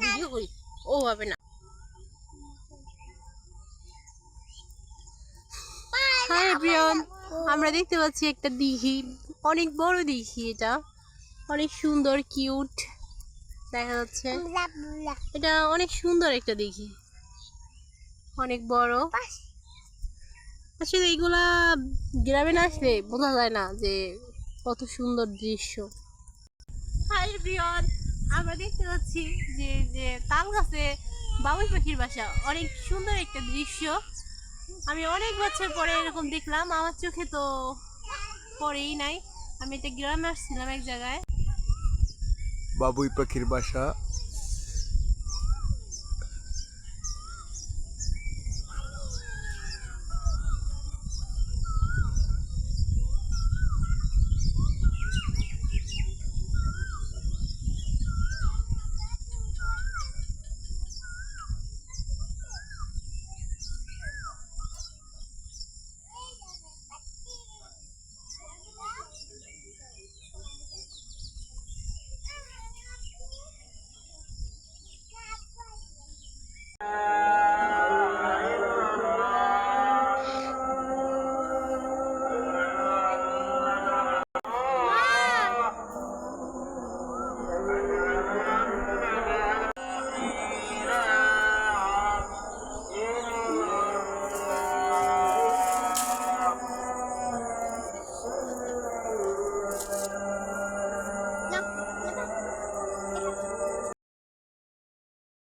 Video করি ও হবে না। হাই এভরিওয়ান, আমরা দেখতে পাচ্ছি একটা দিঘি, অনেক বড় দিঘি। এটা অনেক সুন্দর, কিউট দেখা যাচ্ছে। এটা অনেক সুন্দর একটা দিঘি, অনেক বড়। আসলে এইগুলা গ্রামে না আসলে বোঝা যায় না যে কত সুন্দর দৃশ্য। হাই এভরিওয়ান, আমরা দেখতে পাচ্ছি যে যে তাল গাছে বাবুই পাখির বাসা, অনেক সুন্দর একটা দৃশ্য। আমি অনেক বছর পরে এরকম দেখলাম, আমার চোখে তো পড়েই নাই। আমি এটা গ্রামে আসছিলাম এক জায়গায়, বাবুই পাখির বাসা।